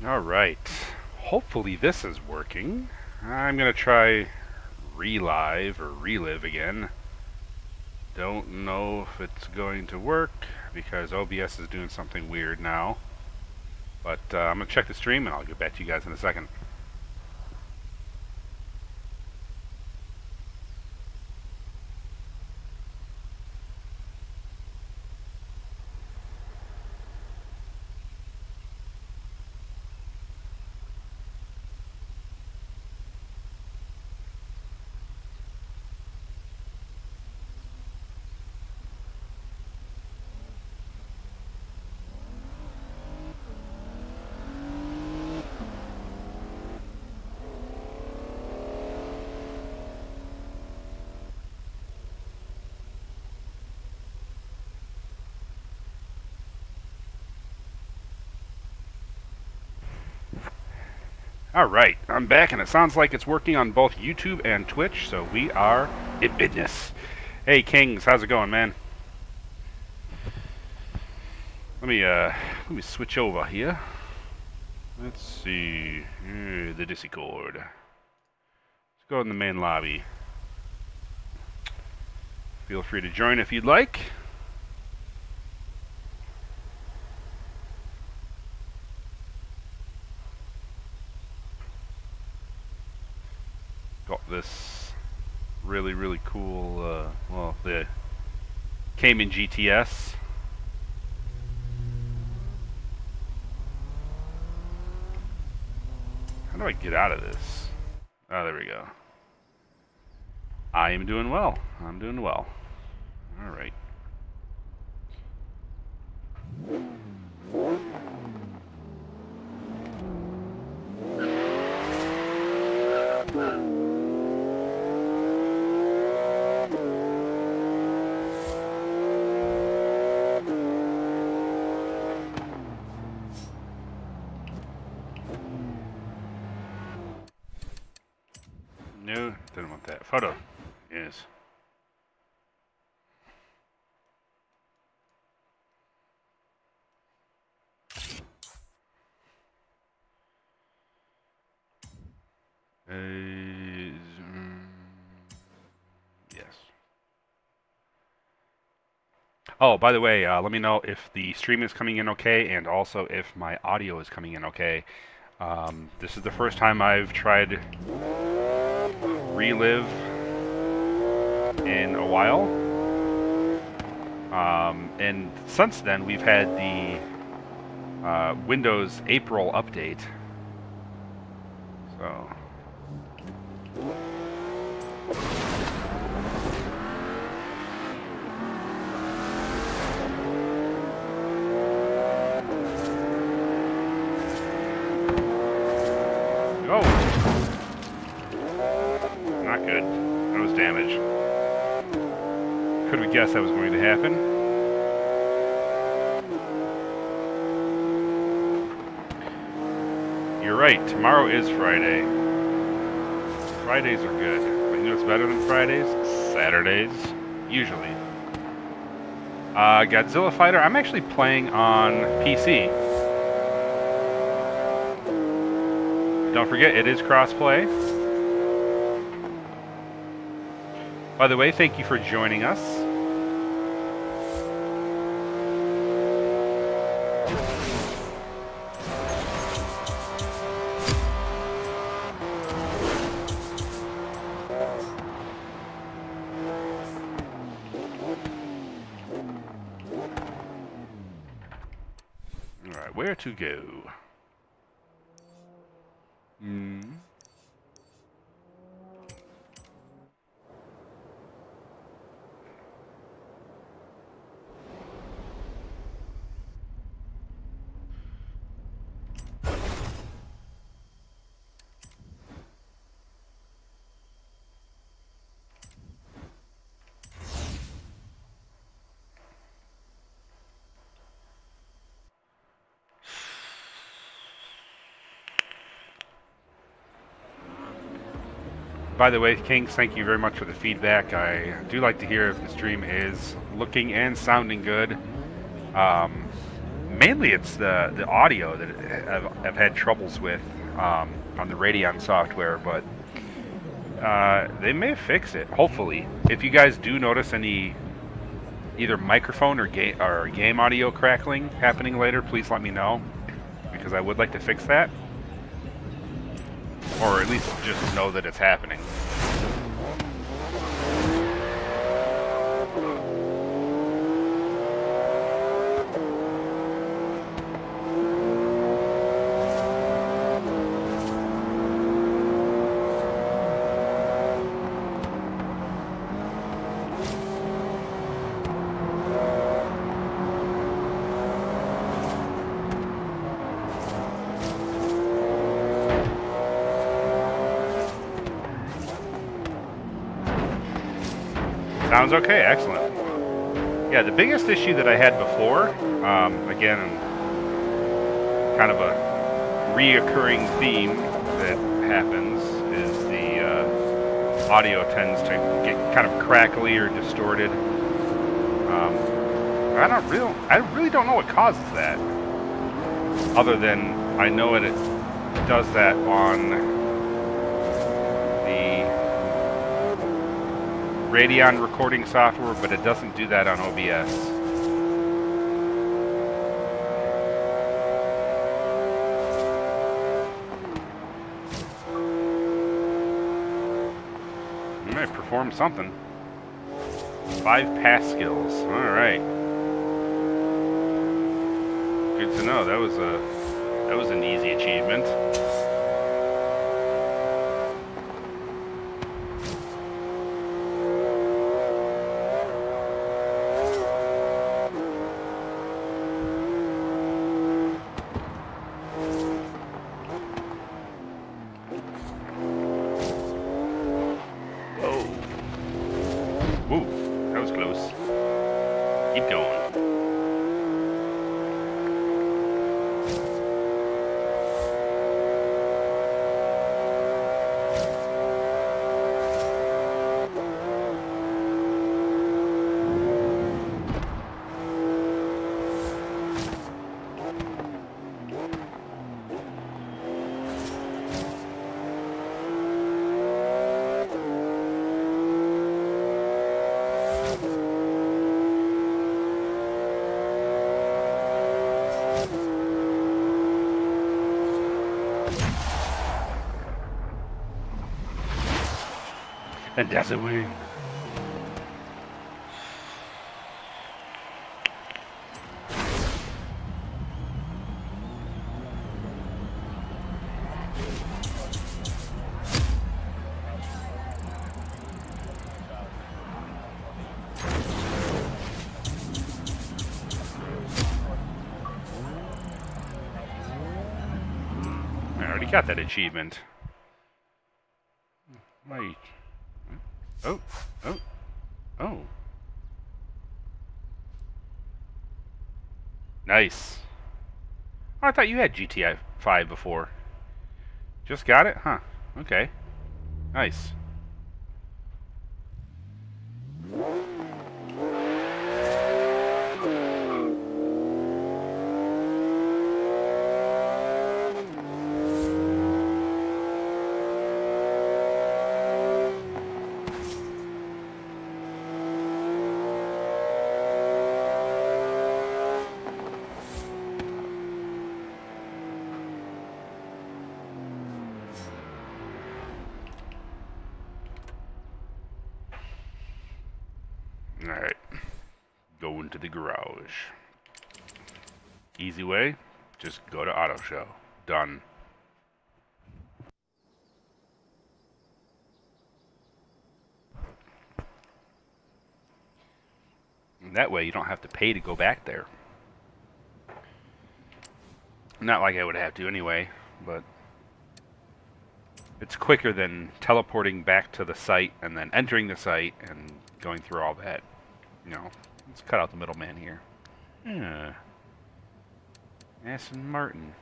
Alright, hopefully this is working. I'm gonna try relive or relive again. Don't know if it's going to work because OBS is doing something weird now. But I'm gonna check the stream and I'll get back to you guys in a second. Alright, I'm back and it sounds like it's working on both YouTube and Twitch, so we are in business. Hey Kings, how's it going, man? Let me switch over here. Let's see, the Discord. Let's go in the main lobby. Feel free to join if you'd like. Got this really cool, well, the Cayman GTS. How do I get out of this? Oh, there we go. I am doing well. I'm doing well. All right. No, didn't want that. Photo. Yes. Yes. Oh, by the way, let me know if the stream is coming in okay, and also if my audio is coming in okay. This is the first time I've tried relive in a while, and since then we've had the Windows April update. So. Oh! Not good. Nose damage. Could we guess that was going to happen? You're right, tomorrow is Friday. Fridays are good. But you know what's better than Fridays? Saturdays. Usually. Godzilla Fighter, I'm actually playing on PC. Don't forget, it is cross-play. By the way, thank you for joining us. All right, where to go? By the way, Kings, thank you very much for the feedback. I do like to hear if the stream is looking and sounding good. Mainly it's the audio that I've had troubles with on the Radeon software, but they may fix it, hopefully. If you guys do notice any either microphone or game audio crackling happening later, please let me know, because I would like to fix that. Or at least just know that it's happening. Sounds okay, excellent. Yeah, the biggest issue that I had before, again, kind of a reoccurring theme that happens, is the audio tends to get kind of crackly or distorted. I really don't know what causes that, other than I know it does that on the Radeon recording software, but it doesn't do that on OBS. I might perform something. 5 pass skills. Alright. Good to know. That was an easy achievement. Ooh, that was close. Keep going. And that's a win. I already got that achievement. Wait. Oh, oh, oh. Nice. Oh, I thought you had GTI 5 before. Just got it? Huh. Okay. Nice. Alright. Go into the garage. Easy way. Just go to auto show. Done. And that way you don't have to pay to go back there. Not like I would have to anyway, but it's quicker than teleporting back to the site and then entering the site and going through all that. You know, let's cut out the middleman here. Yeah. Aston Martin.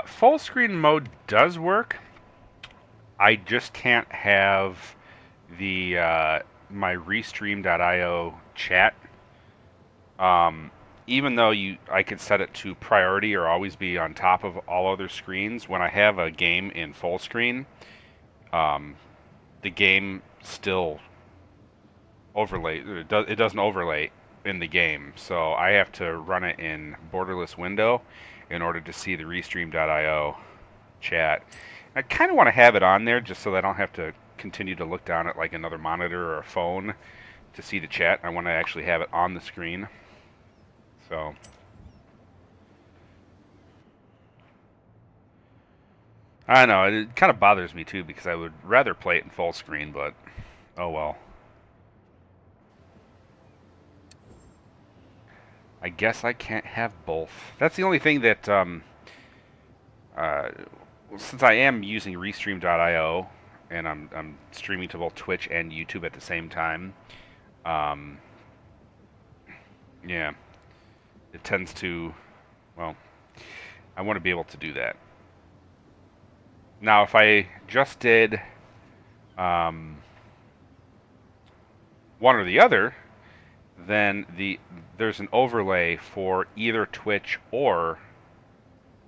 Full screen mode does work. I just can't have the my Restream.io chat. Even though I could set it to priority or always be on top of all other screens, when I have a game in full screen, the game still it doesn't overlay in the game, so I have to run it in borderless window in order to see the Restream.io chat. I kind of want to have it on there just so that I don't have to continue to look down at like another monitor or a phone to see the chat. I want to actually have it on the screen. So I know it kind of bothers me too because I would rather play it in full screen, but oh well. I guess I can't have both. That's the only thing that since I am using Restream.io and I'm streaming to both Twitch and YouTube at the same time, yeah, it tends to, well, I want to be able to do that. Now, if I just did one or the other, then there's an overlay for either Twitch or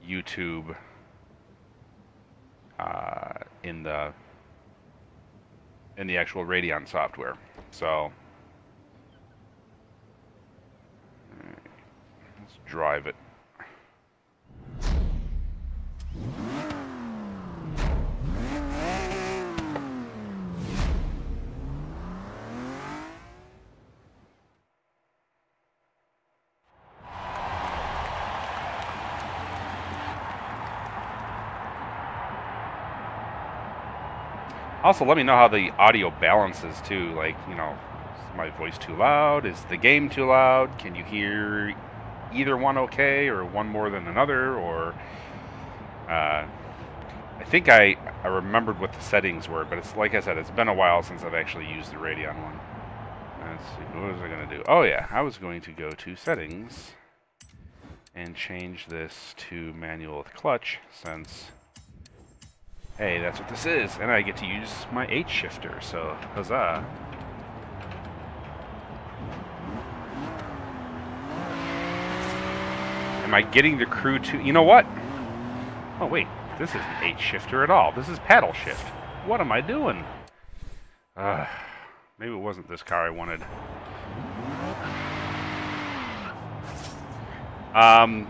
YouTube in the actual Radeon software. So let's drive it. Also, let me know how the audio balances too. Like, you know, is my voice too loud? Is the game too loud? Can you hear either one okay, or one more than another? Or I think I remembered what the settings were, but it's like I said, it's been a while since I've actually used the Radeon one. Let's see, what was I going to do? Oh yeah, I was going to go to settings and change this to manual with clutch, since hey, that's what this is, and I get to use my H shifter, so huzzah. Am I getting the crew to... You know what? Oh, wait. This isn't H shifter at all. This is paddle shift. What am I doing? Maybe it wasn't this car I wanted. I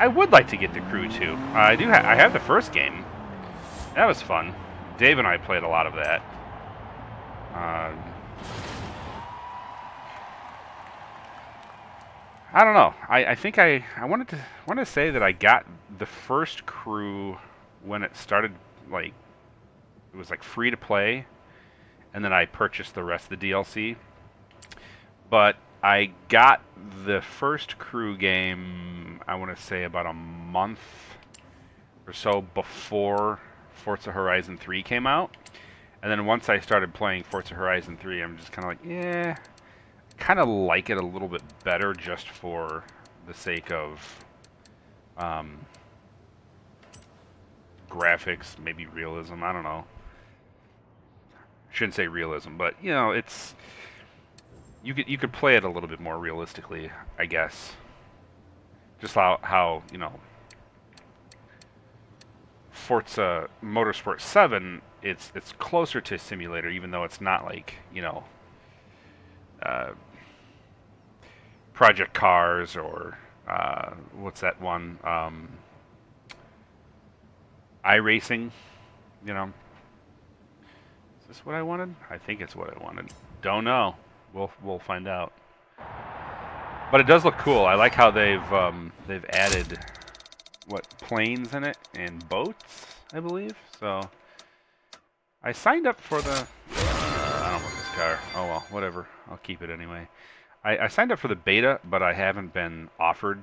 would like to get the crew too. I have the first game. That was fun. Dave and I played a lot of that. I don't know. I think I wanted to say that I got the first crew when it started, like, it was like free to play, and then I purchased the rest of the DLC. But I got the first crew game, I want to say about a month or so before Forza Horizon 3 came out. And then once I started playing Forza Horizon 3, I'm just kind of like, yeah, kind of like it a little bit better just for the sake of graphics, maybe realism, I don't know. Shouldn't say realism, but you know, it's you could play it a little bit more realistically, I guess. Just how you know, Forza Motorsport 7, it's closer to a simulator, even though it's not like, you know, Project Cars or what's that one, iRacing, you know. Is this what I wanted? I think it's what I wanted. Don't know. We'll find out. But it does look cool. I like how they've added planes in it and boats, I believe. So I signed up for the I don't want this car. Oh well, whatever. I'll keep it anyway. I signed up for the beta, but I haven't been offered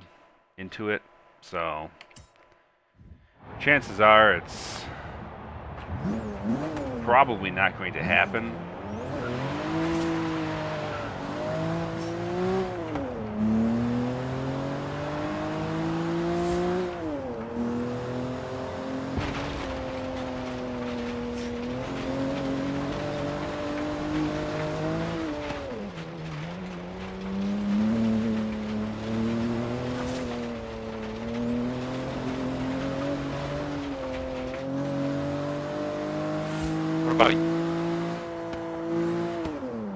into it, so chances are it's probably not going to happen. But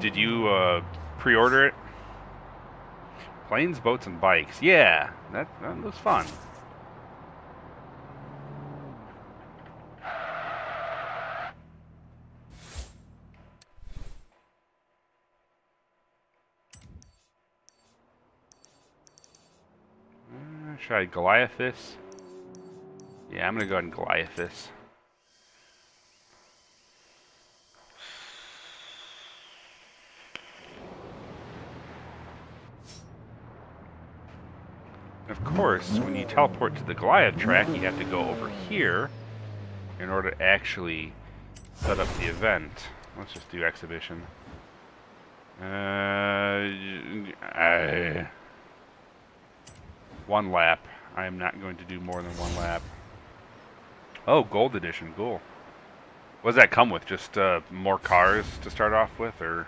did you pre-order it? Planes, boats, and bikes. Yeah, that was fun. Should I Goliath this? Yeah, I'm gonna go ahead and Goliath this. Of course, when you teleport to the Goliath track, you have to go over here in order to actually set up the event. Let's just do exhibition. One lap. I am not going to do more than one lap. Oh, gold edition, cool. What does that come with? Just more cars to start off with, or?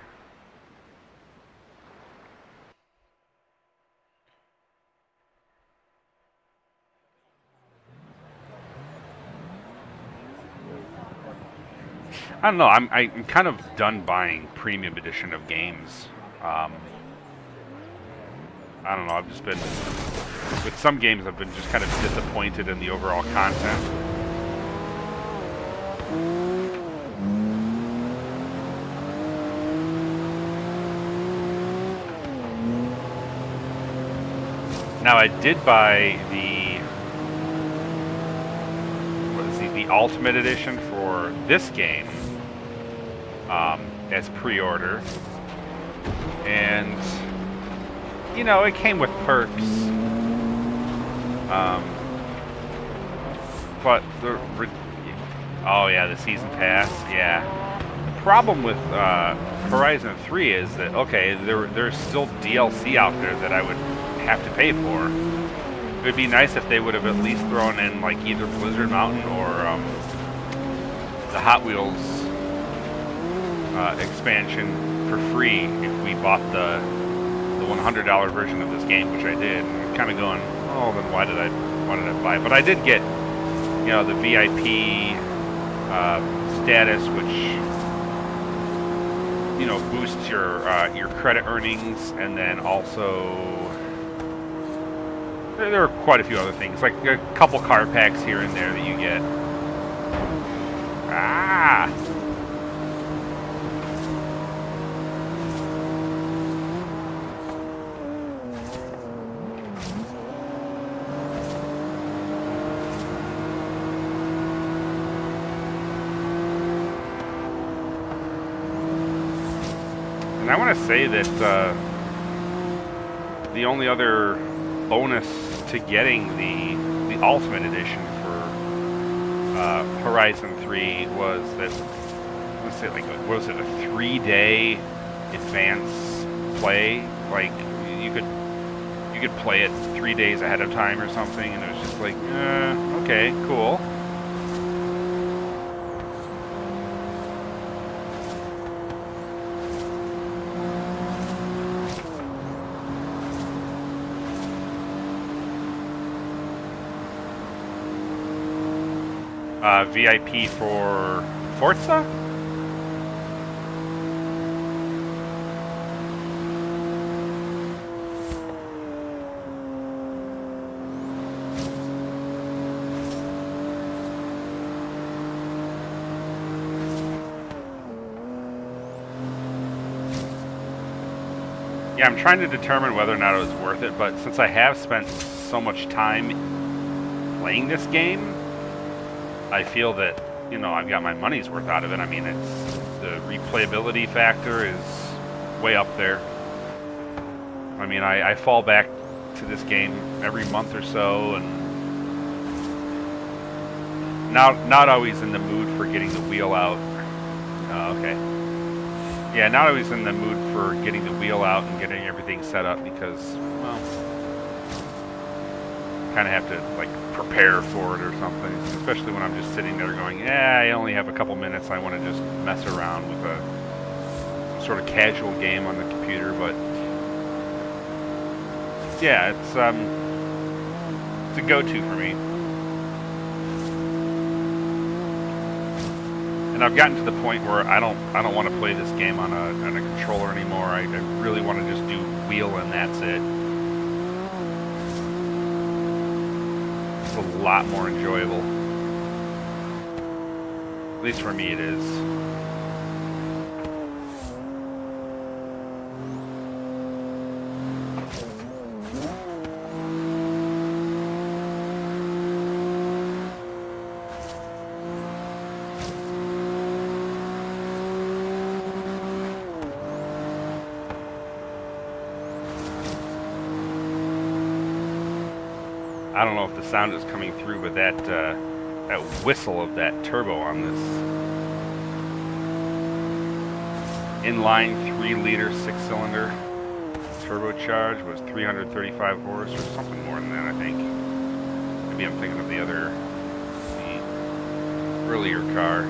I don't know. I'm kind of done buying premium edition of games. I don't know. I've just been with some games. I've been just kind of disappointed in the overall content. Now I did buy the Ultimate Edition for this game as pre-order, and you know it came with perks, but oh yeah, the season pass, yeah. The problem with Horizon 3 is that okay, there's still DLC out there that I would have to pay for. It would be nice if they would have at least thrown in like either Blizzard Mountain or the Hot Wheels expansion for free if we bought the $100 version of this game, which I did. I'm kind of going, oh, then why did I buy it? But I did get, you know, the VIP status, which you know boosts your credit earnings, and then also there are quite a few other things, like a couple car packs here and there that you get. Ah! And I want to say that the only other bonus to getting the Ultimate Edition for Horizon 3 was that, let's say, like, what was it, a 3-day advance play? Like, you could play it 3 days ahead of time or something, and it was just like, okay, cool. VIP for Forza? Yeah, I'm trying to determine whether or not it was worth it, but since I have spent so much time playing this game, I feel that, you know, I've got my money's worth out of it. I mean, it's the replayability factor is way up there. I mean, I fall back to this game every month or so, and not always in the mood for getting the wheel out. Okay. Yeah, not always in the mood for getting the wheel out and getting everything set up because, well, kind of have to, like, prepare for it or something, especially when I'm just sitting there going, yeah, I only have a couple minutes, I want to just mess around with some sort of casual game on the computer. But yeah, it's a go-to for me. And And I've gotten to the point where I don't want to play this game on a controller anymore. I really want to just do wheel and that's it. It's a lot more enjoyable. At least for me it is. I don't know if the sound is coming through, but that whistle of that turbo on this inline 3-liter 6-cylinder turbocharged was 335 horse or something more than that, I think. Maybe I'm thinking of the earlier car.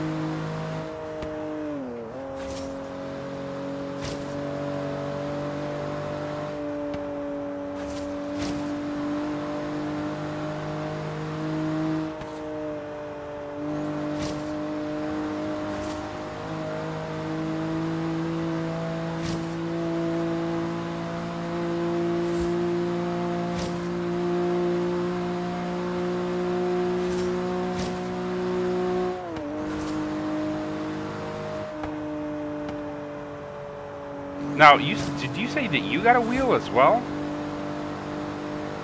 Now, did you say that you got a wheel as well?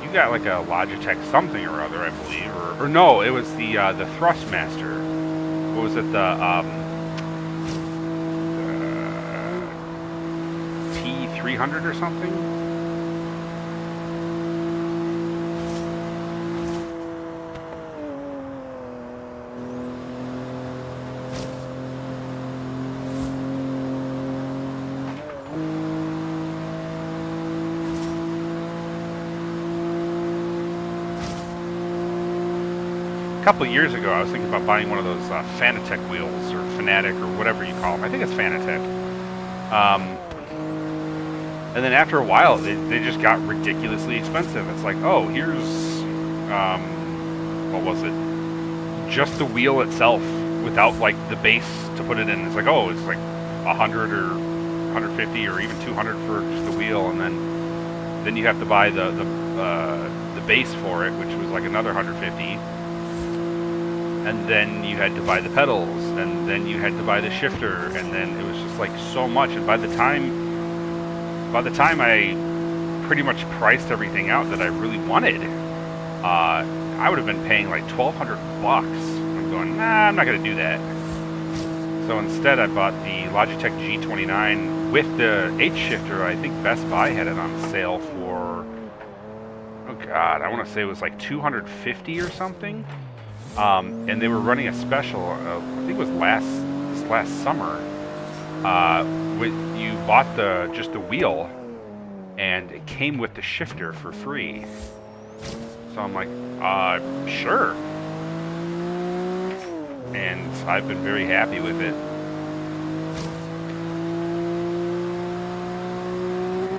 You got like a Logitech something or other, I believe, or no, it was the Thrustmaster. What was it? The T300 or something? A couple of years ago, I was thinking about buying one of those Fanatec wheels, or Fanatic, or whatever you call them. I think it's Fanatec. And then after a while, they just got ridiculously expensive. It's like, oh, here's, what was it? Just the wheel itself, without like the base to put it in. It's like, oh, it's like 100 or 150 or even 200 for just the wheel, and then you have to buy the base for it, which was like another 150. And then you had to buy the pedals, and then you had to buy the shifter, and then it was just like so much. And by the time I pretty much priced everything out that I really wanted, I would have been paying like $1,200. I'm going, nah, I'm not gonna do that. So instead, I bought the Logitech G29 with the H shifter. I think Best Buy had it on sale for, oh god, I want to say it was like $250 or something. And they were running a special, I think it was last summer. You bought just the wheel, and it came with the shifter for free. So I'm like, sure. And I've been very happy with it.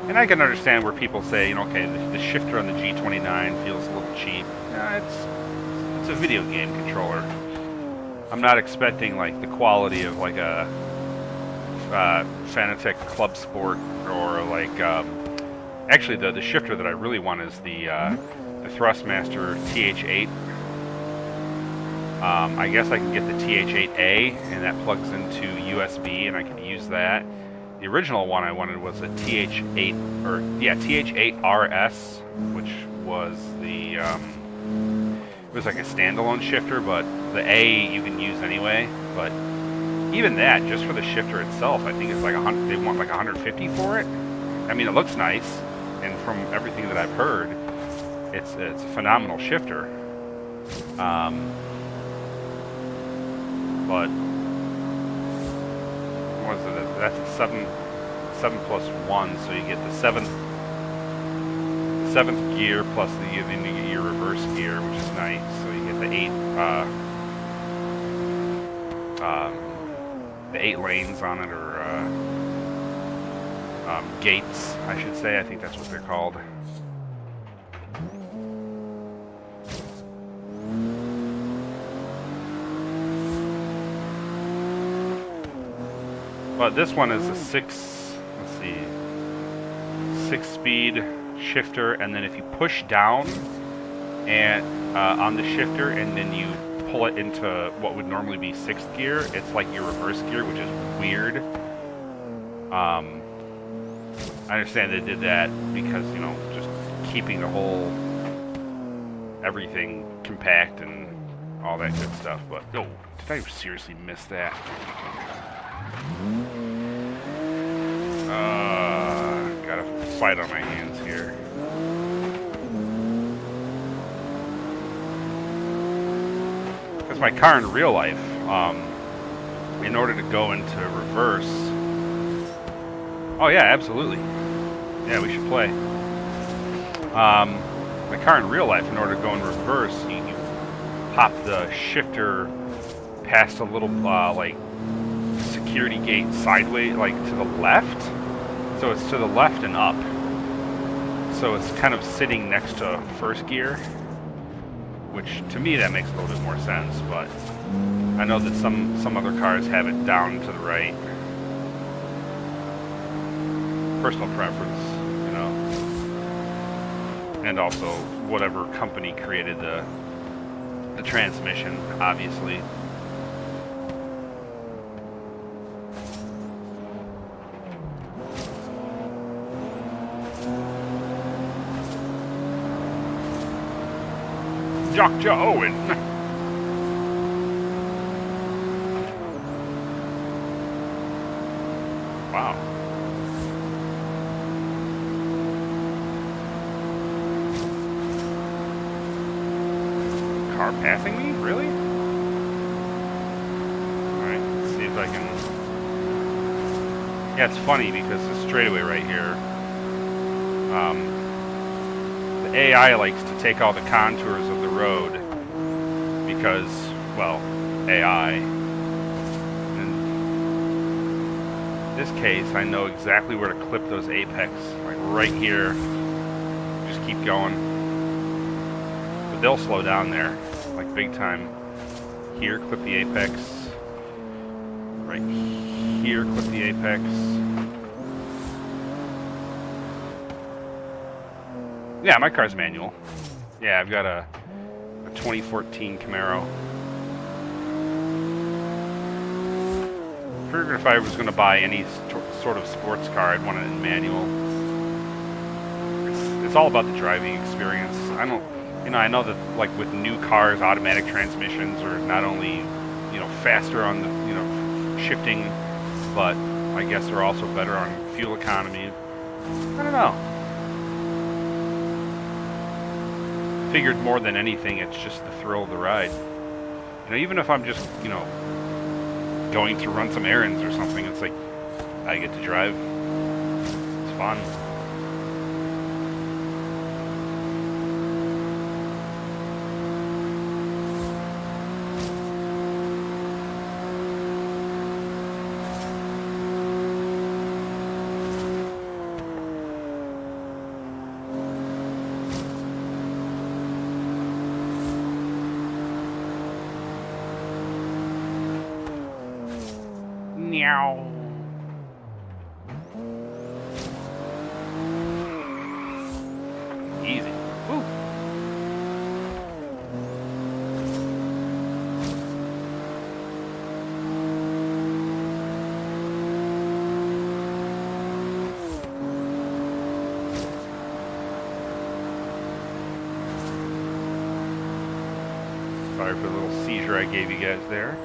And I can understand where people say, you know, okay, the shifter on the G29 feels a little cheap. It's a video game controller. I'm not expecting like the quality of like a Fanatec Club Sport, or like actually the shifter that I really want is the Thrustmaster TH8. I guess I can get the TH8A, and that plugs into USB, and I can use that. The original one I wanted was a TH8RS, which was the it was like a standalone shifter, but the A you can use anyway. But even that, just for the shifter itself, I think it's like they want like 150 for it. I mean, it looks nice, and from everything that I've heard, it's a phenomenal shifter. But what is it? That's a 7 plus 1, so you get the seventh gear plus then you get your reverse gear, which is nice. So you get the 8 lanes on it, or gates, I should say. I think that's what they're called. But this one is a let's see, 6-speed shifter, and then if you push down and on the shifter, and then you pull it into what would normally be 6th gear, it's like your reverse gear, which is weird. I understand they did that because, you know, just keeping the whole everything compact and all that good stuff. But oh, did I seriously miss that? Got a fight on my hands here. Because my car in real life, in order to go into reverse. Oh yeah, absolutely. Yeah, we should play. My car in real life, in order to go in reverse, you pop the shifter past a little like security gate sideways, like to the left. So it's to the left and up. So it's kind of sitting next to 1st gear, which to me that makes a little bit more sense. But I know that some other cars have it down to the right. Personal preference, you know, and also whatever company created the transmission, obviously. Dr. Owen. Wow. Car passing me? Really? Alright, let's see if I can... Yeah, it's funny because this straightaway right here, the AI likes to take all the contours of the road because, well, AI. In this case, I know exactly where to clip those apex, like right here. Just keep going. But they'll slow down there, like big time. Here, clip the apex. Right here, clip the apex. Yeah, my car's manual. Yeah, I've got a 2014 Camaro. Figured if I was going to buy any sort of sports car, I'd want it in manual. It's all about the driving experience. I know that like with new cars, automatic transmissions are not only, you know, faster on the, you know, shifting, but I guess they're also better on fuel economy. I don't know. Figured more than anything, it's just the thrill of the ride. You know, even if I'm just, you know, going to run some errands or something, it's like I get to drive. It's fun. Meow. Easy. Woo. Sorry for the little seizure I gave you guys there.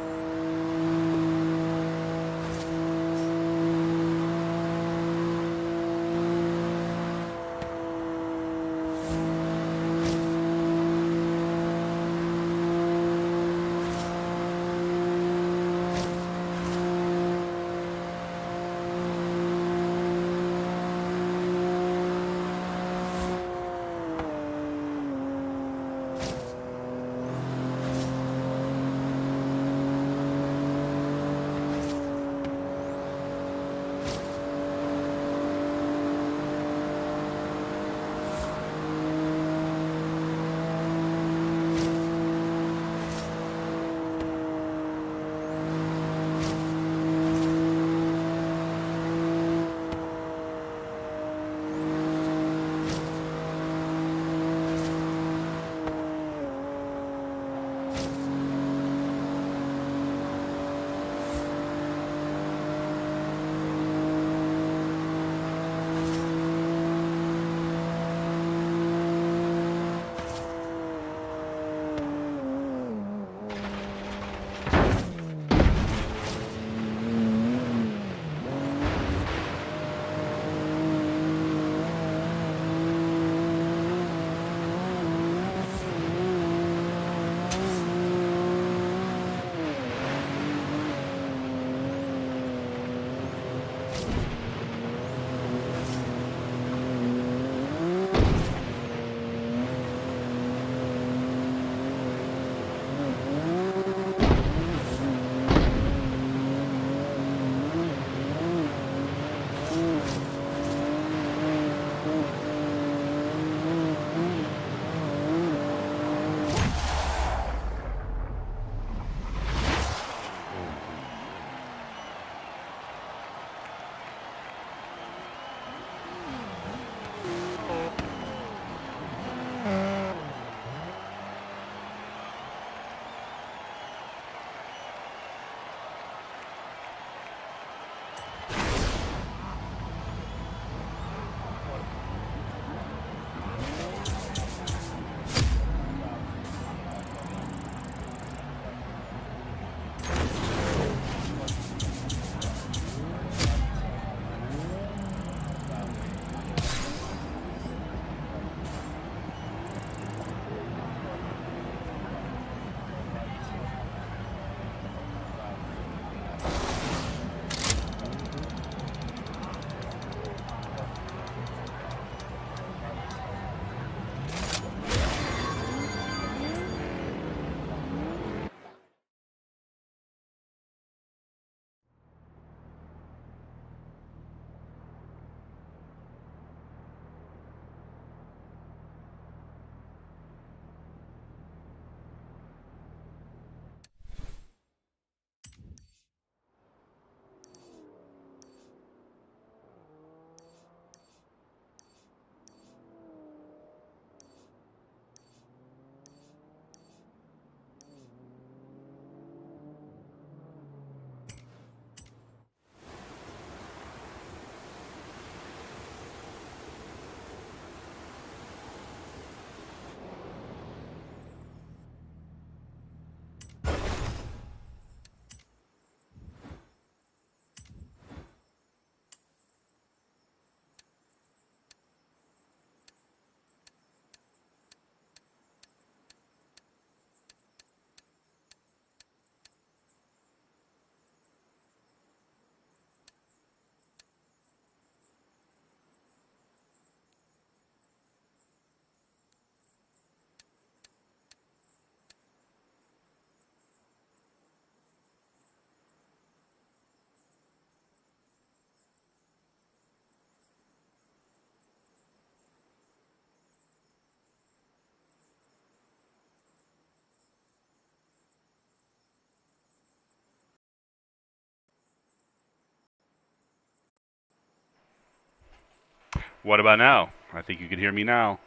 What about now? I think you can hear me now.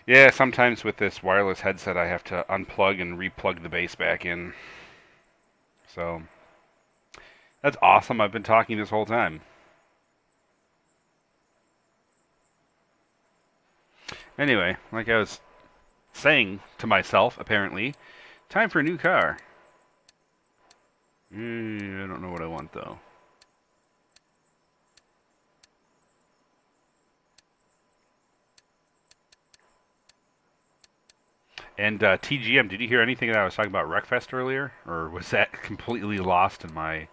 Yeah, sometimes with this wireless headset I have to unplug and replug the bass back in. So, that's awesome. I've been talking this whole time. Anyway, like I was saying to myself, apparently, time for a new car. I don't know what I want, though. And TGM, did you hear anything that I was talking about Wreckfest earlier? Or was that completely lost in my...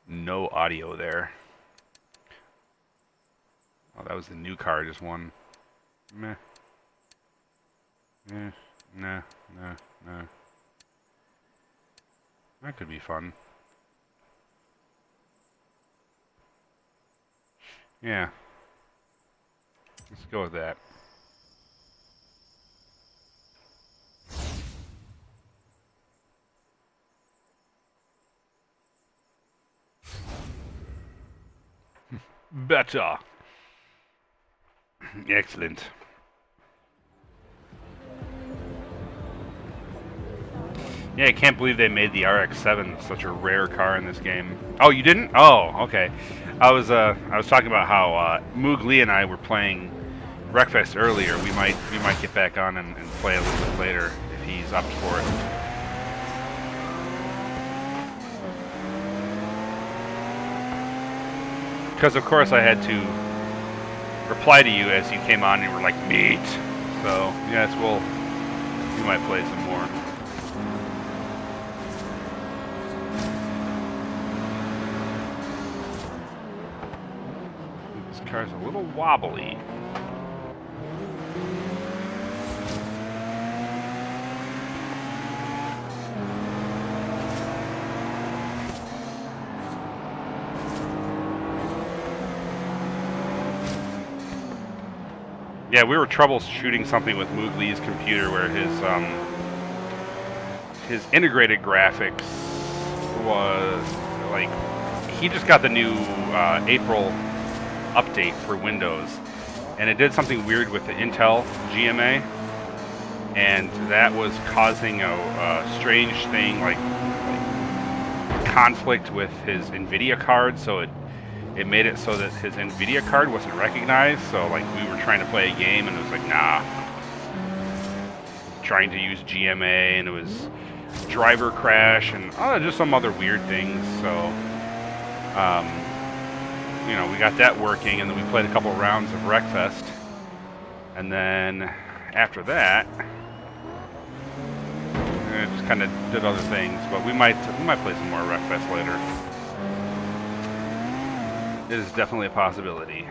No audio there. Oh, that was the new car, just one. Meh. Nah, nah, nah. That could be fun. Yeah. Let's go with that. Better. Excellent. Yeah, I can't believe they made the RX-7 such a rare car in this game. Oh, you didn't? Oh, okay. I was talking about how Moog Lee and I were playing Wreckfest earlier. We might get back on and play a little bit later if he's up for it. Because of course I had to reply to you as you came on and you were like, meat. So yes, we might play some more. This car's a little wobbly. Yeah, we were troubleshooting something with Moog Lee's computer where his integrated graphics was like, he just got the new April update for Windows, and it did something weird with the Intel GMA, and that was causing a strange thing like conflict with his NVIDIA card, so it made it so that his NVIDIA card wasn't recognized, so like we were trying to play a game and it was like, nah. Trying to use GMA and it was driver crash and just some other weird things, so you know, we got that working, and then we played a couple rounds of Wreckfest, and then after that just kind of did other things, but we might play some more Wreckfest later. It is definitely a possibility.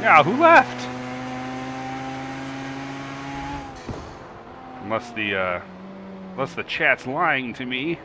Yeah, who left? Unless the chat's lying to me.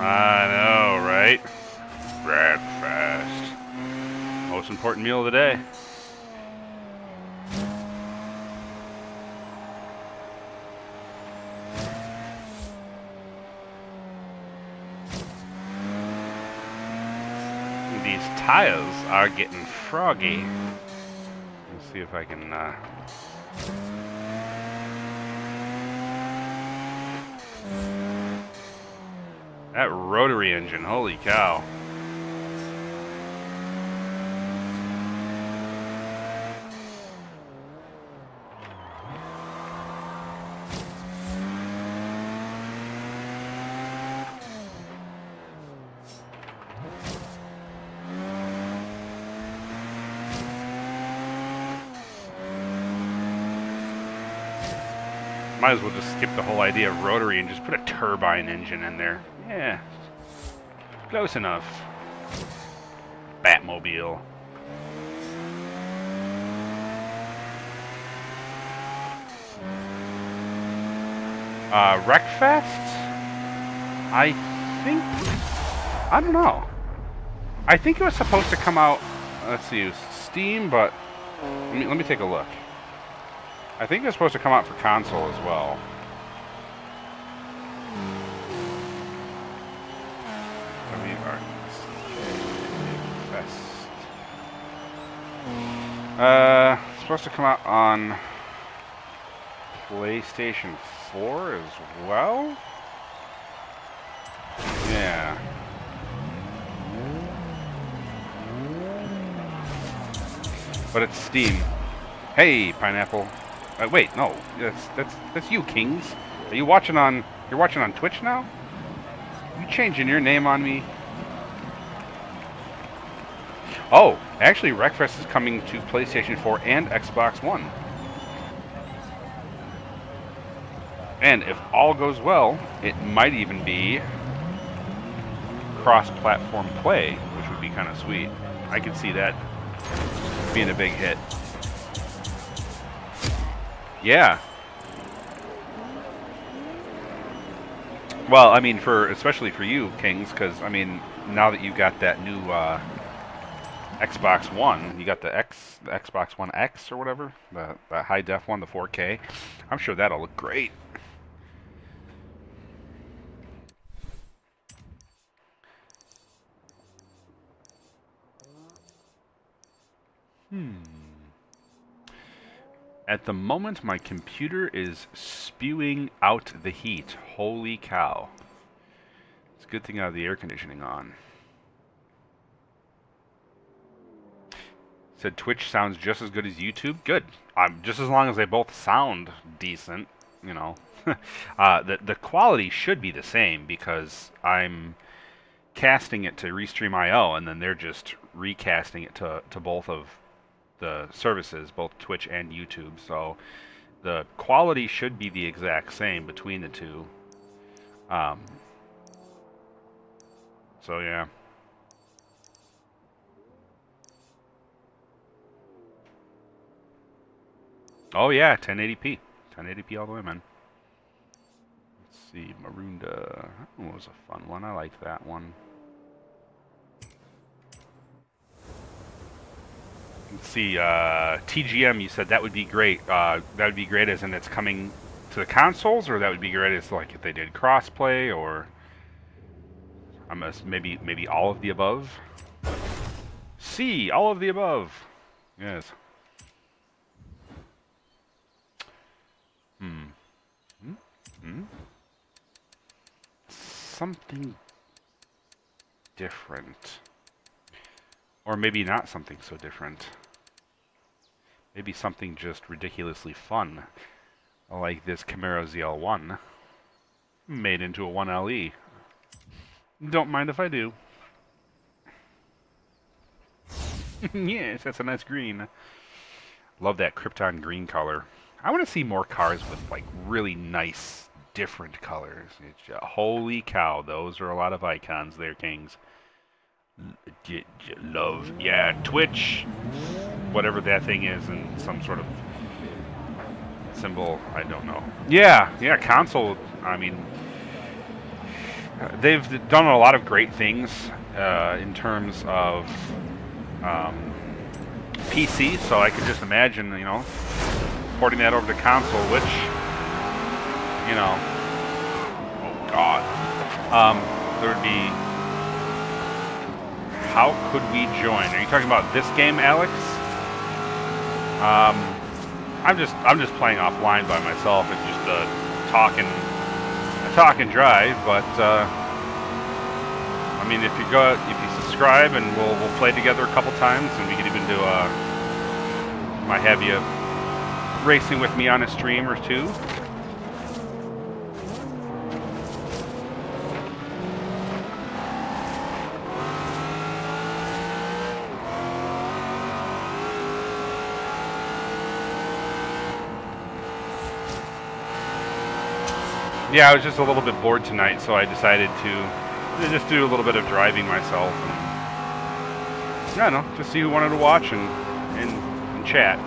I know, right? Breakfast. Most important meal of the day. These tires are getting froggy. Let's see if I can that rotary engine, holy cow. Might as well just skip the whole idea of rotary and just put a turbine engine in there. Yeah. Close enough. Batmobile. Wreckfest? I think... I don't know. I think it was supposed to come out... Let's see, Steam, but... Let me take a look. I think it was supposed to come out for console as well. It's supposed to come out on PlayStation 4 as well? Yeah. But it's Steam. Hey, Pineapple. Wait, no. That's you, Kings. Are you watching on... You're watching on Twitch now? You changing your name on me? Oh, actually, Wreckfest is coming to PlayStation 4 and Xbox One. And if all goes well, it might even be cross-platform play, which would be kind of sweet. I could see that being a big hit. Yeah. Well, I mean, especially for you, Kings, because, I mean, now that you got that new Xbox One, you got the Xbox One X or whatever, the high def one, the 4K. I'm sure that'll look great. At the moment, my computer is spewing out the heat. Holy cow. It's a good thing I have the air conditioning on. Said Twitch sounds just as good as YouTube. Good. Just as long as they both sound decent, you know. The quality should be the same because I'm casting it to Restream.io and then they're just recasting it to both of the services, both Twitch and YouTube. So the quality should be the exact same between the two. So yeah. Oh yeah, 1080p. 1080p all the way, man. Let's see, Marunda. That was a fun one. I like that one. Let's see, TGM, you said that would be great. That would be great as in it's coming to the consoles, or that would be great as like if they did crossplay, or maybe all of the above. C, all of the above. Yes. Something different. Or maybe not something so different. Maybe something just ridiculously fun. Like this Camaro ZL1. Made into a 1LE. Don't mind if I do. Yes, that's a nice green. Love that Krypton green color. I want to see more cars with like really nice, different colors. Holy cow, those are a lot of icons there, Kings. Love, yeah, Twitch, whatever that thing is, and some sort of symbol, I don't know. Yeah, console, I mean, they've done a lot of great things in terms of PC, so I could just imagine, you know, porting that over to console, which, you know, oh god, there would be, how could we join? Are you talking about this game, Alex? I'm just playing offline by myself and just talk and drive, but I mean, if you subscribe and we'll play together a couple times, and we could even do might have you racing with me on a stream or two. Yeah, I was just a little bit bored tonight, so I decided to just do a little bit of driving myself, and yeah, no, just see who wanted to watch and chat.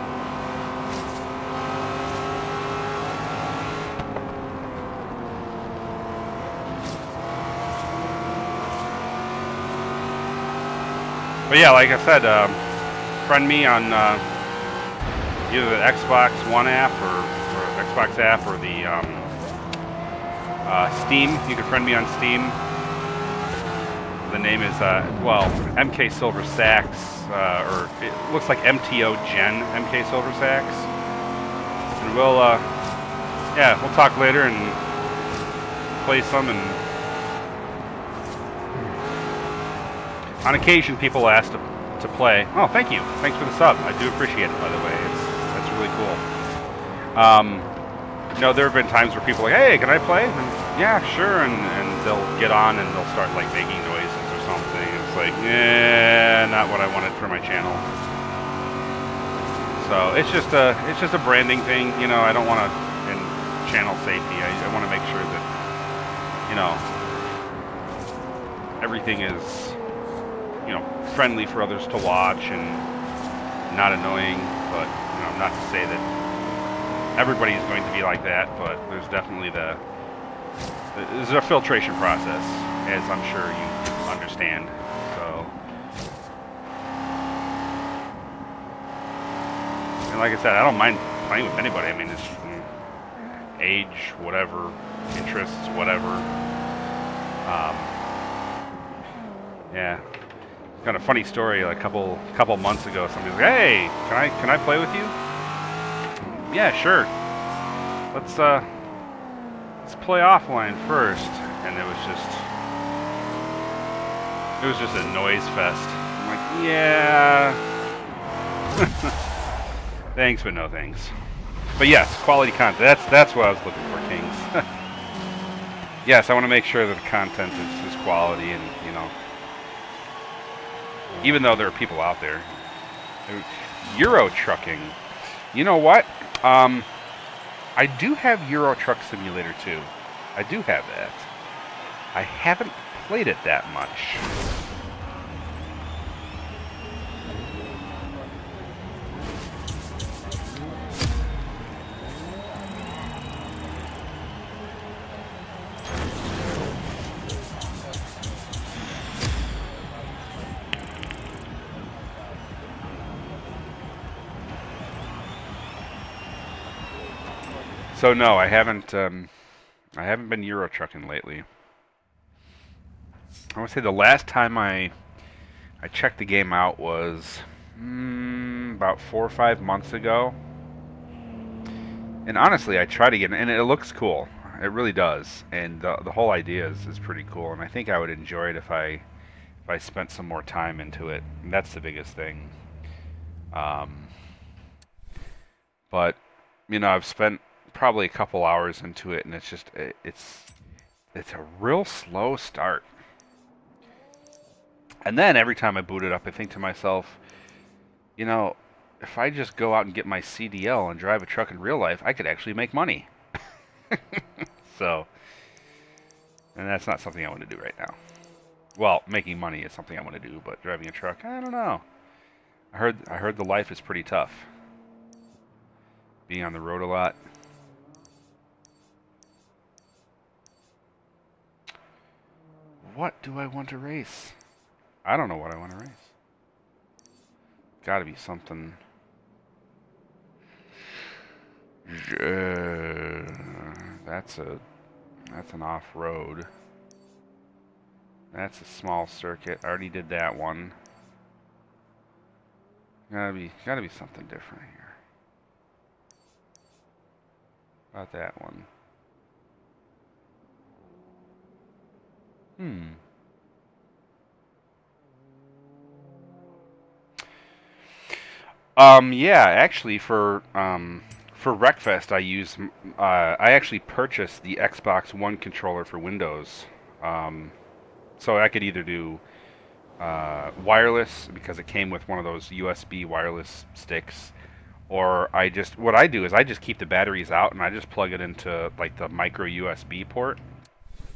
But yeah, like I said, friend me on either the Xbox One app or Xbox app or the Steam. You can friend me on Steam. The name is, well, MKSilverSax, or it looks like MTO Gen MKSilverSax. And we'll, yeah, we'll talk later and play some. And on occasion, people ask to play. Oh, thank you. Thanks for the sub. I do appreciate it, by the way. That's really cool. You know, there have been times where people are like, hey, can I play? And, yeah, sure. And they'll get on and they'll start like making noises or something. It's like, yeah, not what I wanted for my channel. So it's just a branding thing. You know, I don't want to, and channel safety. I want to make sure that, you know, everything is, you know, friendly for others to watch and not annoying. But you know, not to say that everybody is going to be like that, but there's definitely there's a filtration process, as I'm sure you understand. So, and like I said, I don't mind playing with anybody. I mean, it's age, whatever, interests, whatever. Yeah, kind of funny story. Like a couple months ago, somebody's like, "Hey, can I play with you?" Yeah, sure. Let's play offline first. And it was just a noise fest. I'm like, yeah. Thanks, but no thanks. But yes, quality content. That's what I was looking for, Kings. Yes, I want to make sure that the content is quality, and you know, even though there are people out there. Euro trucking. You know what? I do have Euro Truck Simulator 2. I do have that. I haven't played it that much. So no, I haven't been Euro trucking lately. I want to say the last time I checked the game out was about 4 or 5 months ago. And honestly, I tried to get in, and it looks cool. It really does. And the whole idea is pretty cool. And I think I would enjoy it if I spent some more time into it. And that's the biggest thing. But you know, I've spent probably a couple hours into it, and it's just it's a real slow start. And then every time I boot it up, I think to myself, you know, if I just go out and get my CDL and drive a truck in real life, I could actually make money. So, and that's not something I want to do right now. Well, making money is something I want to do, but driving a truck, I don't know. I heard the life is pretty tough. Being on the road a lot. What do I want to race? I don't know what I want to race. Gotta be something. That's an off-road. That's a small circuit. I already did that one. Gotta be something different here. About that one. Yeah, actually, for Wreckfest, I actually purchased the Xbox One controller for Windows. So I could either do wireless, because it came with one of those USB wireless sticks, or what I do is I just keep the batteries out and I just plug it into like the micro USB port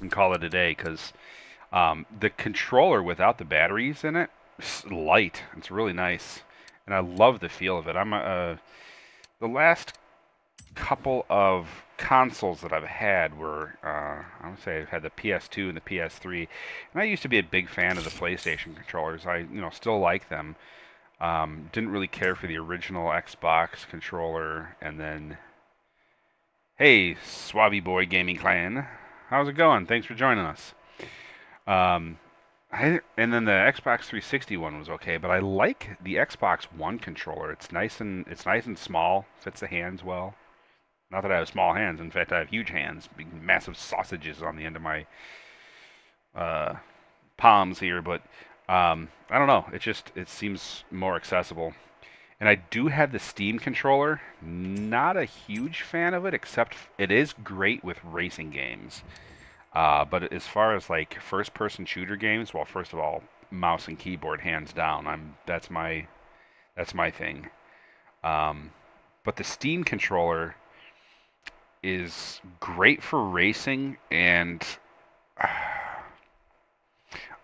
and call it a day, because the controller without the batteries in it is light. It's really nice, and I love the feel of it. The last couple of consoles that I've had were, I would say I've had the PS2 and the PS3, and I used to be a big fan of the PlayStation controllers. I, still like them. Didn't really care for the original Xbox controller, and then, hey, Swabby Boy Gaming Clan, how's it going? Thanks for joining us. And then the Xbox 360 one was okay, but I like the Xbox One controller. It's nice and small, fits the hands well. Not that I have small hands. In fact, I have huge hands, big, massive sausages on the end of my palms here. But I don't know. It seems more accessible. And I do have the Steam controller. Not a huge fan of it, except it is great with racing games. But as far as like first-person shooter games, well, first of all, mouse and keyboard, hands down. That's my thing. But the Steam controller is great for racing, and I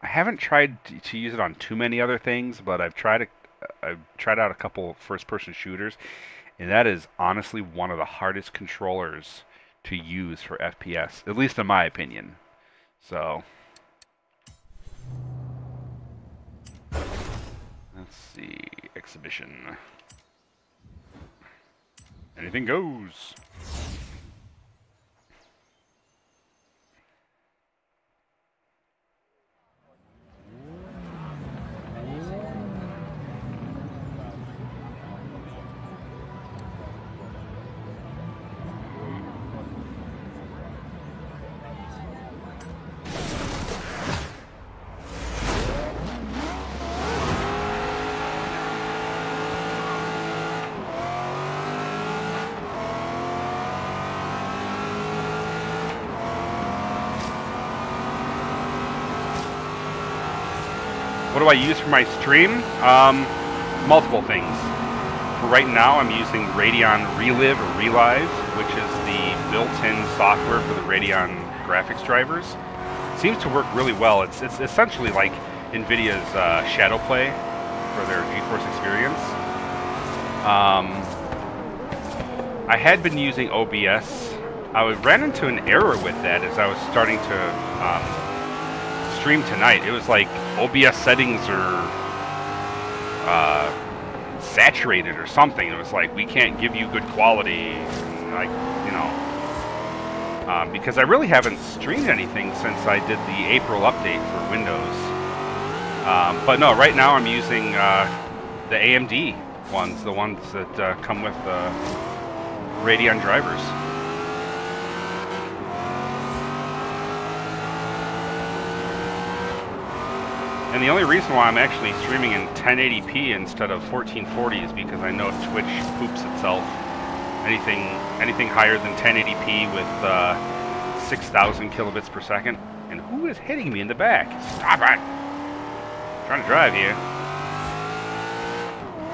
haven't tried to use it on too many other things, but I've tried out a couple first-person shooters, and that is honestly one of the hardest controllers to use for FPS, at least in my opinion. So let's see, exhibition. Anything goes. What do I use for my stream? Multiple things. For right now, I'm using Radeon Relive or Relive, which is the built-in software for the Radeon graphics drivers. It seems to work really well. It's essentially like NVIDIA's Shadow Play for their GeForce Experience. I had been using OBS. I ran into an error with that as I was starting to stream tonight. It was like OBS settings are saturated or something. It was like, we can't give you good quality, like, because I really haven't streamed anything since I did the April update for Windows. But no, right now I'm using the AMD ones, the ones that come with Radeon drivers. And the only reason why I'm actually streaming in 1080p instead of 1440 is because I know Twitch poops itself. Anything higher than 1080p with 6,000 kilobits per second. And who is hitting me in the back? Stop it! I'm trying to drive here.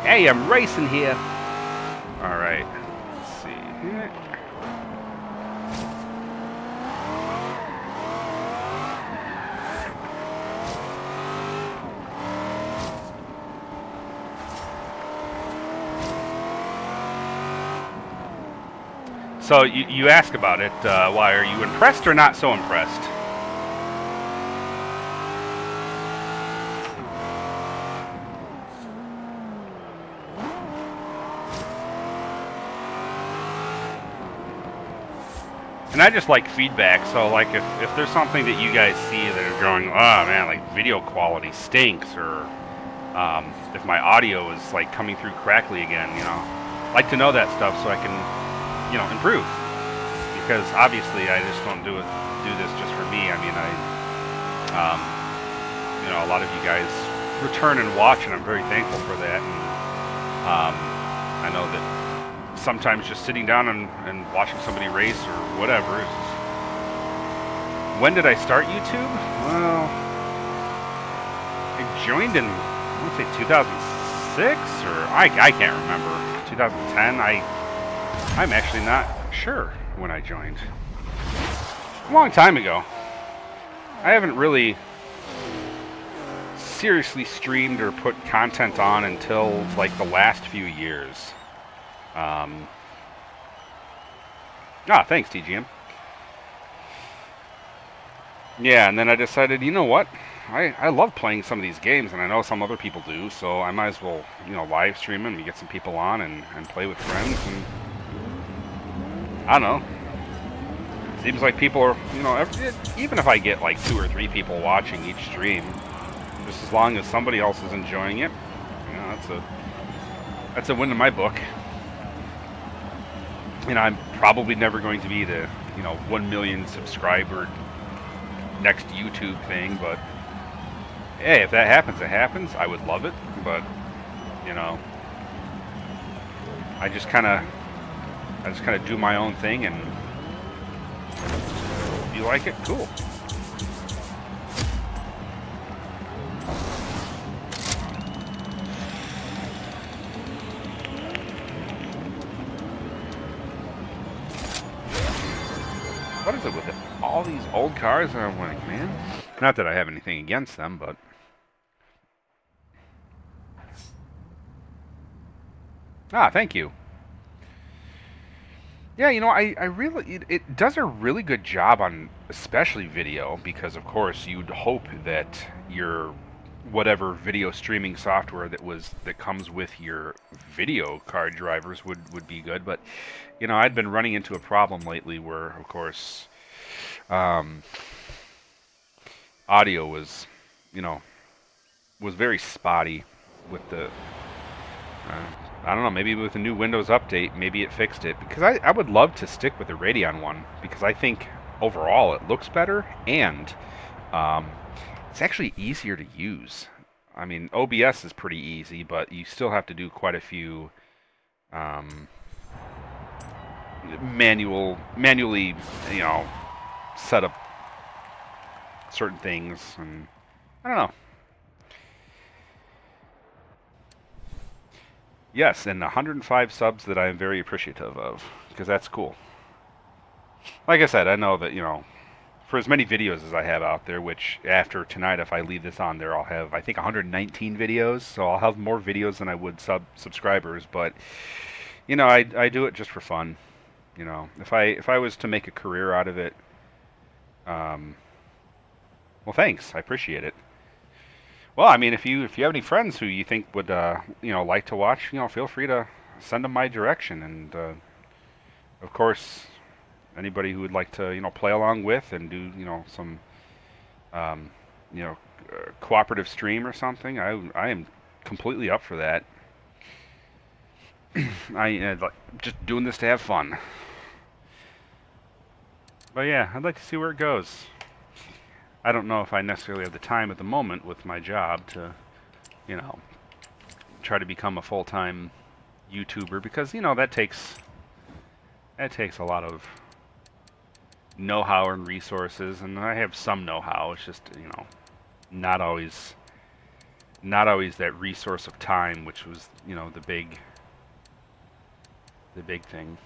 Hey, I'm racing here. All right. Let's see. So you ask about it. Why are you impressed or not so impressed? And I just like feedback. So like if there's something that you guys see that are going, oh man, like video quality stinks, or if my audio is like coming through crackly again, I like to know that stuff so I can, improve. Because obviously I just don't do this just for me. I mean, a lot of you guys return and watch, and I'm very thankful for that. And I know that sometimes just sitting down and watching somebody race or whatever is just... When did I start YouTube? Well, I joined in, I want to say 2006, or I can't remember. 2010. I'm actually not sure when I joined. A long time ago. I haven't really seriously streamed or put content on until like the last few years. Thanks, TGM. Yeah, and then I decided, you know what? I love playing some of these games, and I know some other people do, so I might as well, live stream them and get some people on and play with friends. And I don't know. Seems like people are, even if I get like 2 or 3 people watching each stream, just as long as somebody else is enjoying it, that's a win in my book. I'm probably never going to be the, 1 million subscriber next YouTube thing, but hey, if that happens, it happens. I would love it, but I just kind of do my own thing, and if you like it, cool. What is it with it? All these old cars are winning, man. Not that I have anything against them, but thank you. Yeah, I really it does a really good job on especially video, because of course you'd hope that your whatever video streaming software that comes with your video card drivers would be good, but I'd been running into a problem lately where, of course, audio was very spotty with the I don't know, maybe with the new Windows update, maybe it fixed it, because I would love to stick with the Radeon one, because I think overall it looks better, and it's actually easier to use. I mean, OBS is pretty easy, but you still have to do quite a few manually, set up certain things, and I don't know. Yes, and 105 subs that I am very appreciative of, because that's cool. Like I said, I know that, for as many videos as I have out there, which after tonight, if I leave this on there, I'll have, I think, 119 videos, so I'll have more videos than I would subscribers, but, I do it just for fun. If I was to make a career out of it, well, thanks, I appreciate it. Well, I mean, if you have any friends who you think would like to watch, feel free to send them my direction, and of course, anybody who would like to play along with and do some cooperative stream or something, I am completely up for that. I like just doing this to have fun. But yeah, I'd like to see where it goes. I don't know if I necessarily have the time at the moment with my job to, try to become a full-time YouTuber, because, that takes a lot of know-how and resources, and I have some know-how. It's just, not always that resource of time, which was, the big thing.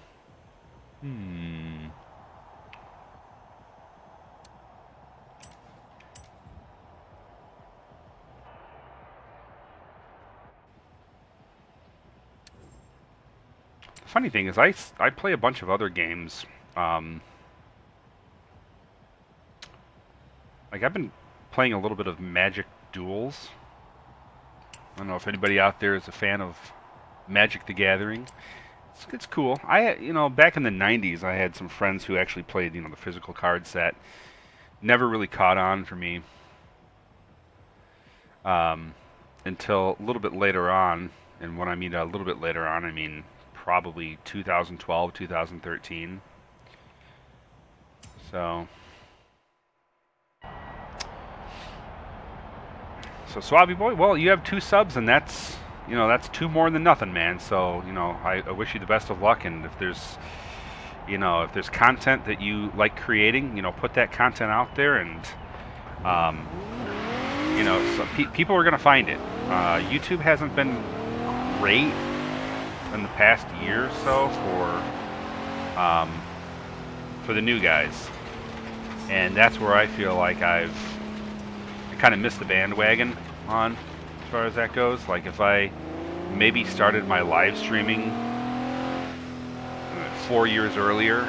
Funny thing is, I play a bunch of other games. Like, I've been playing a little bit of Magic Duels. I don't know if anybody out there is a fan of Magic the Gathering. It's cool. Back in the 90s, I had some friends who actually played, the physical card set. Never really caught on for me until a little bit later on. And when I mean a little bit later on, I mean probably 2012, 2013. So Suave Boy, well, you have 2 subs, and that's 2 more than nothing, man. So, I wish you the best of luck, and if there's content that you like creating, put that content out there, and people are gonna find it. YouTube hasn't been great in the past year or so for the new guys, and that's where I feel like I kind of missed the bandwagon on as far as that goes. Like if I maybe started my live streaming 4 years earlier,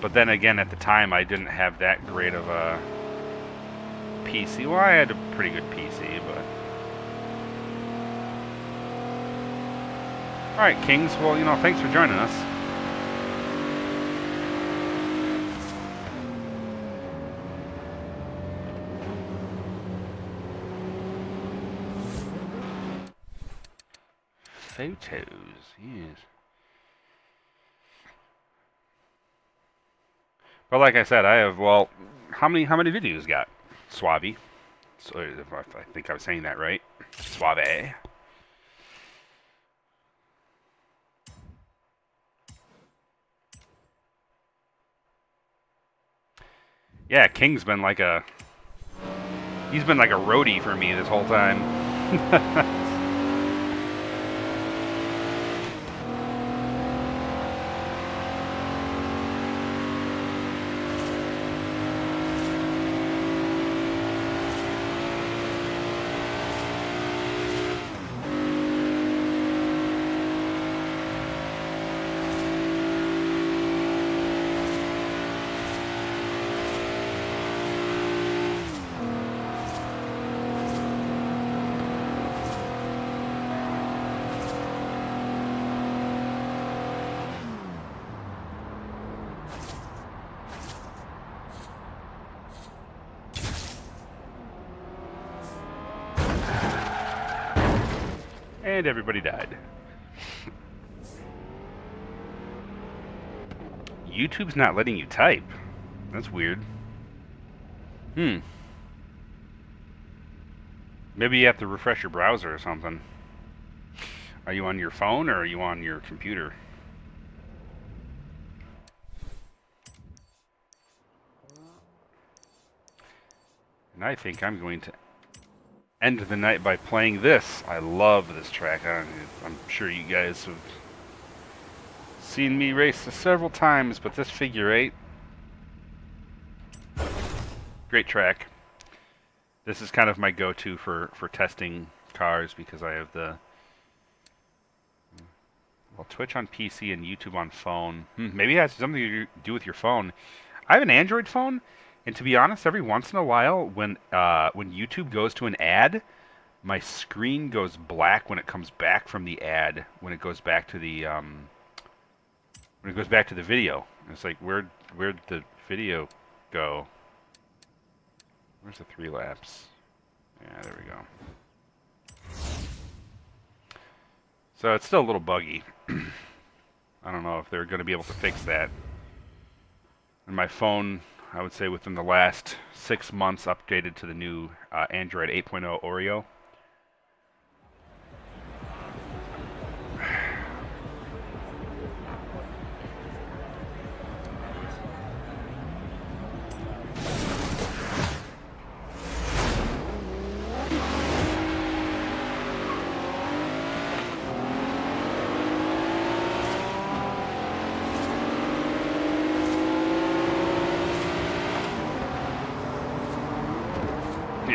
but then again at the time I didn't have that great of a PC. Well, I had a pretty good PC, but alright, Kings, well, you know, thanks for joining us. Photos, yes. But like I said, I have, well, how many videos you got? Suave. So I think I was saying that right. Suave. Yeah, King's been like he's been like a roadie for me this whole time. And everybody died. YouTube's not letting you type. That's weird. Maybe you have to refresh your browser or something. Are you on your phone or are you on your computer? And I think I'm going to end the night by playing this. I love this track. I'm sure you guys have seen me race this several times, but this figure 8, great track. This is kind of my go-to for testing cars because I have the Twitch on PC and YouTube on phone. Maybe it has something to do with your phone. I have an Android phone, and to be honest, every once in a while, when YouTube goes to an ad, my screen goes black when it comes back from the ad. When it goes back to the video, it's like where'd the video go? Where's the 3 laps? Yeah, there we go. So it's still a little buggy. I don't know if they're going to be able to fix that. And my phone, I would say within the last 6 months, updated to the new Android 8.0 Oreo.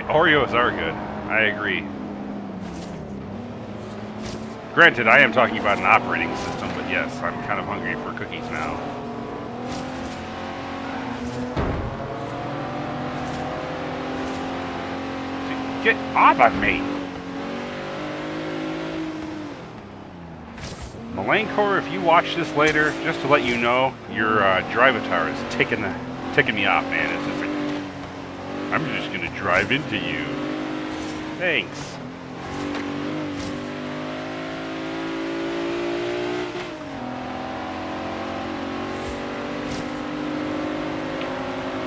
Oreos are good. I agree. Granted, I am talking about an operating system, but yes, I'm kind of hungry for cookies now. Get off of me! Melancor, if you watch this later, just to let you know, your drive-atar is ticking me off, man. It's just like, I'm just gonna drive into you. Thanks.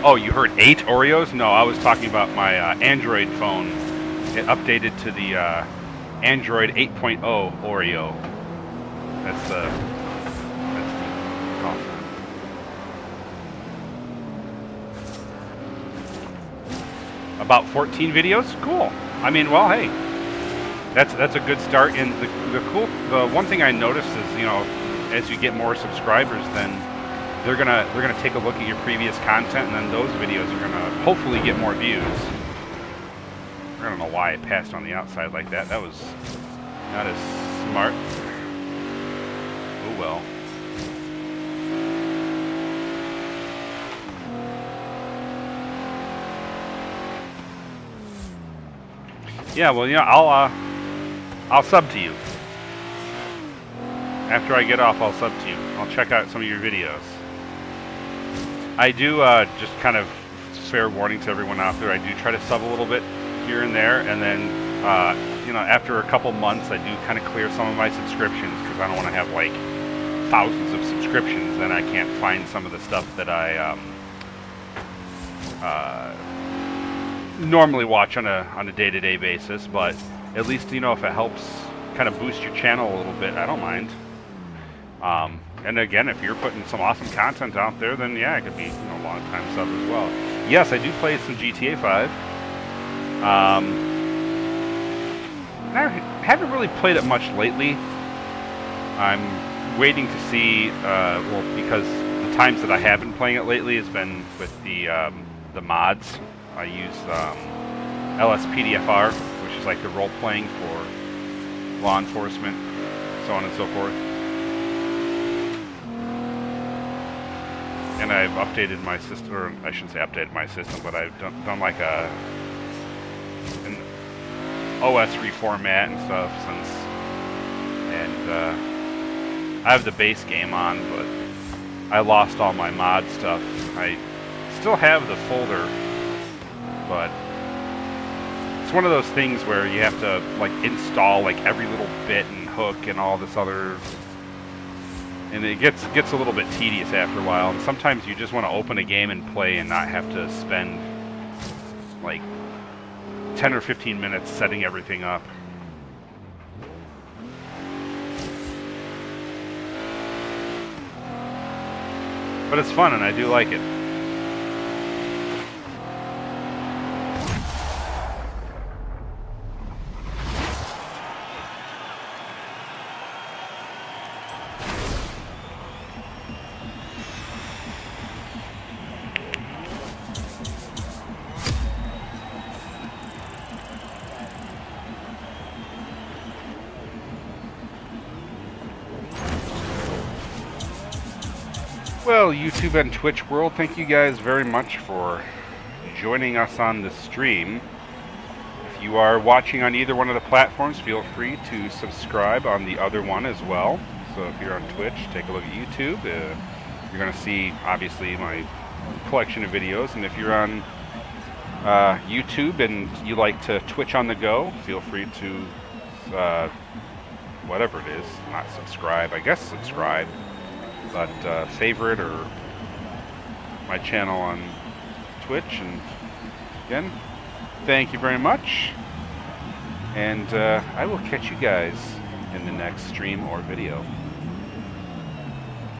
Oh, you heard 8 Oreos? No, I was talking about my Android phone. It updated to the Android 8.0 Oreo. That's the oh. About 14 videos? Cool. I mean, well, hey. That's a good start. And the one thing I noticed is, you know, as you get more subscribers, then they're gonna take a look at your previous content, and then those videos are gonna hopefully get more views. I don't know why I passed on the outside like that. That was not as smart. Oh well. Yeah, well, you know, I'll sub to you. After I get off, I'll sub to you. I'll check out some of your videos. I do, just kind of fair warning to everyone out there, I do try to sub a little bit here and there, and then, you know, after a couple months, I do kind of clear some of my subscriptions, because I don't want to have, like, thousands of subscriptions, then I can't find some of the stuff that I, normally watch on a day-to-day basis, but at least, you know, if it helps kind of boost your channel a little bit, I don't mind. And again, if you're putting some awesome content out there, then yeah, it could be, you know, a long-time sub as well. Yes, I do play some GTA 5. I haven't really played it much lately. I'm waiting to see, well, because the times that I have been playing it lately has been with the mods. I use LSPDFR, which is like the role-playing for law enforcement, so on and so forth. And I've updated my system, or I shouldn't say updated my system, but I've done like an OS reformat and stuff since, and I have the base game on, but I lost all my mod stuff. I still have the folder, but it's one of those things where you have to like install like every little bit and hook and all this other, and it gets a little bit tedious after a while. And sometimes you just want to open a game and play and not have to spend like 10 or 15 minutes setting everything up. But it's fun and I do like it. Well, YouTube and Twitch world, thank you guys very much for joining us on this stream. If you are watching on either one of the platforms, feel free to subscribe on the other one as well. So if you're on Twitch, take a look at YouTube. You're going to see, obviously, my collection of videos. And if you're on YouTube and you like to Twitch on the go, feel free to, whatever it is, not subscribe, I guess subscribe. But favorite or my channel on Twitch. And again, thank you very much, and I will catch you guys in the next stream or video.